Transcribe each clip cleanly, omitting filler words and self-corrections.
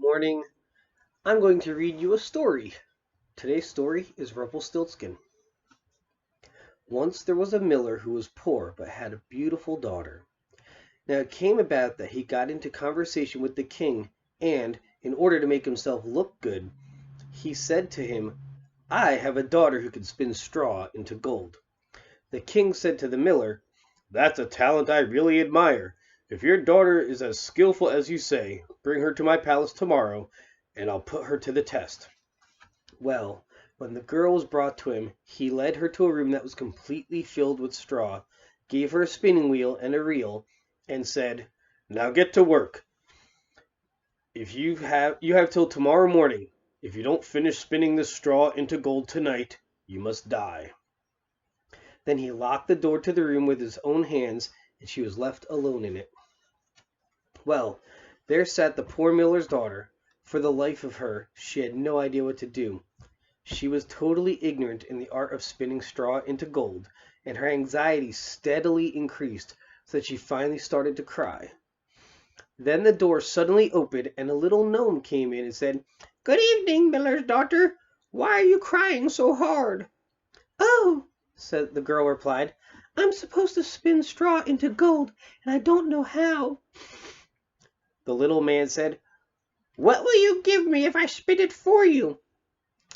morning. I'm going to read you a story. Today's story is Rumpelstiltskin. Once there was a miller who was poor but had a beautiful daughter. Now it came about that he got into conversation with the king, and, in order to make himself look good, he said to him, "I have a daughter who can spin straw into gold." The king said to the miller, "That's a talent I really admire. If your daughter is as skillful as you say, bring her to my palace tomorrow, and I'll put her to the test." Well, when the girl was brought to him, he led her to a room that was completely filled with straw, gave her a spinning wheel and a reel, and said, "Now get to work. If you have till tomorrow morning. If you don't finish spinning this straw into gold tonight, you must die." Then he locked the door to the room with his own hands, and she was left alone in it. Well, there sat the poor miller's daughter. For the life of her, she had no idea what to do. She was totally ignorant in the art of spinning straw into gold, and her anxiety steadily increased, so that she finally started to cry. Then the door suddenly opened, and a little gnome came in and said, "Good evening, miller's daughter. Why are you crying so hard?" "Oh," the girl replied, "I'm supposed to spin straw into gold, and I don't know how." The little man said, "What will you give me if I spin it for you?"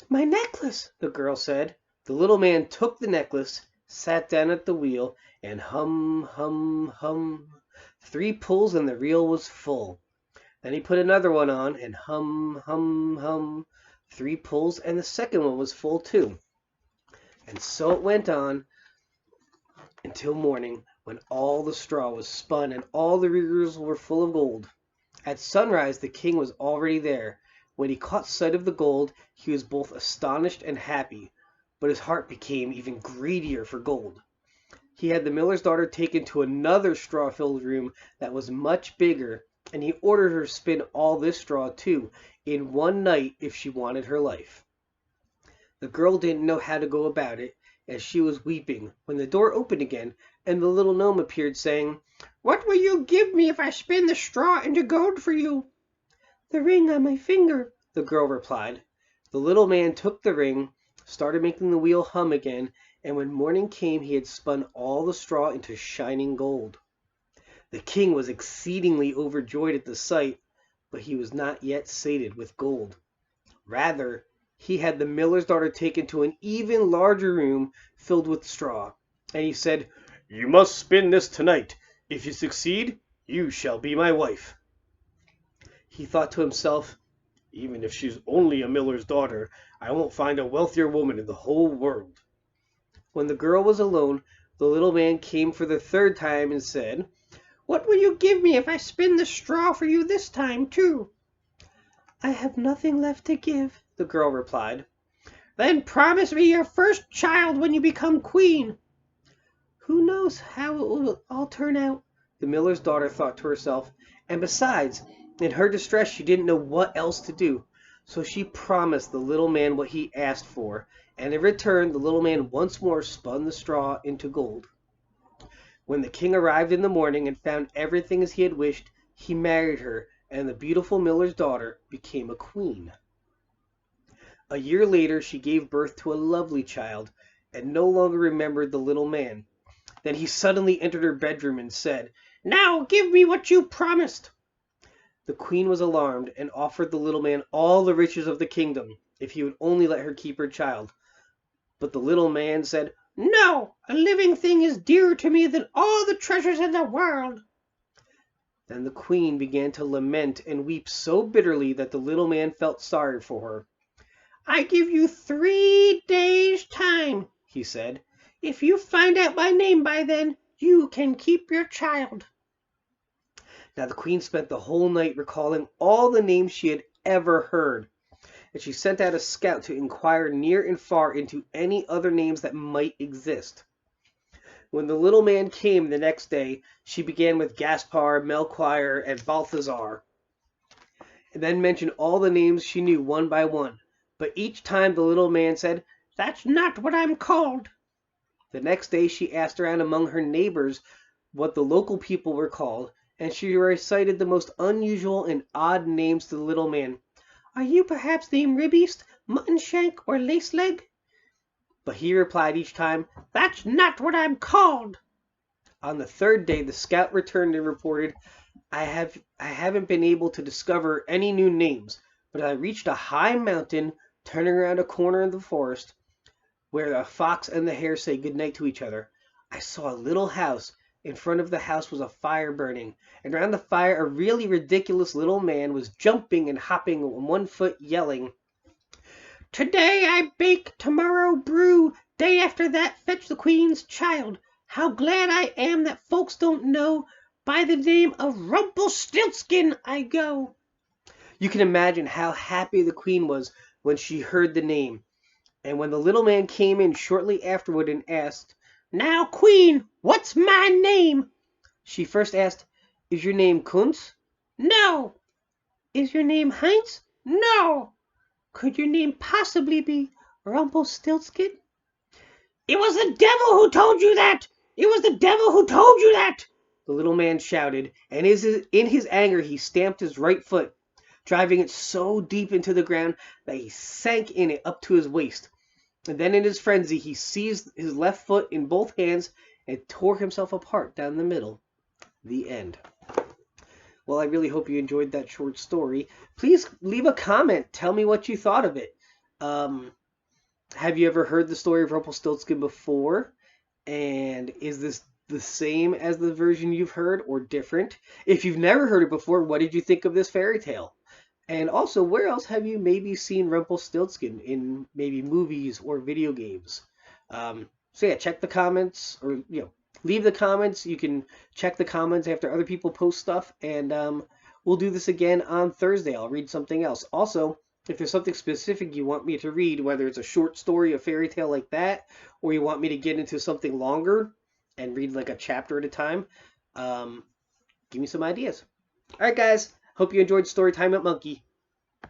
"My necklace," the girl said. The little man took the necklace, sat down at the wheel, and hum, hum, hum. 3 pulls and the reel was full. Then he put another one on, and hum, hum, hum. 3 pulls and the second one was full too. And so it went on until morning, when all the straw was spun and all the reels were full of gold. At sunrise the king was already there. When he caught sight of the gold, he was both astonished and happy, but his heart became even greedier for gold. He had the miller's daughter taken to another straw-filled room that was much bigger, and he ordered her to spin all this straw too, in one night, if she wanted her life. The girl didn't know how to go about it, as she was weeping, when the door opened again, and the little gnome appeared, saying, "What will you give me if I spin the straw into gold for you?" "The ring on my finger," the girl replied. The little man took the ring, started making the wheel hum again, and when morning came he had spun all the straw into shining gold. The king was exceedingly overjoyed at the sight, but he was not yet sated with gold. Rather, he had the miller's daughter taken to an even larger room filled with straw, and he said, "You must spin this tonight. If you succeed, you shall be my wife." He thought to himself, "Even if she's only a miller's daughter, I won't find a wealthier woman in the whole world." When the girl was alone, the little man came for the 3rd time and said, "What will you give me if I spin the straw for you this time too?" "I have nothing left to give," the girl replied. "Then promise me your first child when you become queen." "Who knows how it will all turn out?" the miller's daughter thought to herself, and besides, in her distress she didn't know what else to do. So she promised the little man what he asked for, and in return the little man once more spun the straw into gold. When the king arrived in the morning and found everything as he had wished, he married her, and the beautiful miller's daughter became a queen. A year later she gave birth to a lovely child, and no longer remembered the little man. Then he suddenly entered her bedroom and said, "Now give me what you promised." The queen was alarmed, and offered the little man all the riches of the kingdom, if he would only let her keep her child. But the little man said, "No, a living thing is dearer to me than all the treasures in the world." Then the queen began to lament and weep so bitterly that the little man felt sorry for her. "I give you 3 days' time," he said. "If you find out my name by then, you can keep your child." Now the queen spent the whole night recalling all the names she had ever heard, and she sent out a scout to inquire near and far into any other names that might exist. When the little man came the next day, she began with Gaspar, Melchior, and Balthazar, and then mentioned all the names she knew one by one. But each time the little man said, "That's not what I'm called." The next day she asked around among her neighbors what the local people were called, and she recited the most unusual and odd names to the little man. "Are you perhaps named Ribbeast, Muttonshank, or Laceleg?" But he replied each time, "That's not what I'm called." On the third day the scout returned and reported, I haven't been able to discover any new names, but I reached a high mountain, turning around a corner in the forest, where the fox and the hare say goodnight to each other. I saw a little house. In front of the house was a fire burning, and around the fire a really ridiculous little man was jumping and hopping on one foot, yelling, "Today I bake, tomorrow brew, day after that fetch the queen's child. How glad I am that folks don't know, by the name of Rumpelstiltskin I go." You can imagine how happy the queen was when she heard the name. And when the little man came in shortly afterward and asked, "Now, queen, what's my name?" she first asked, "Is your name Kunz?" "No." "Is your name Heinz?" "No." "Could your name possibly be Rumpelstiltskin?" "It was the devil who told you that! It was the devil who told you that!" the little man shouted, and in his anger he stamped his right foot, driving it so deep into the ground that he sank in it up to his waist. And then in his frenzy he seized his left foot in both hands and tore himself apart down the middle. The end. Well, I really hope you enjoyed that short story. Please leave a comment. Tell me what you thought of it. Have you ever heard the story of Rumpelstiltskin before? And is this the same as the version you've heard or different? If you've never heard it before, what did you think of this fairy tale? And also, where else have you maybe seen Rumpelstiltskin in maybe movies or video games? So yeah, check the comments, or leave the comments. You can check the comments after other people post stuff, and we'll do this again on Thursday. I'll read something else. Also, if there's something specific you want me to read, whether it's a short story, a fairy tale like that, or you want me to get into something longer and read like a chapter at a time, give me some ideas. All right, guys. Hope you enjoyed Storytime at Monkey.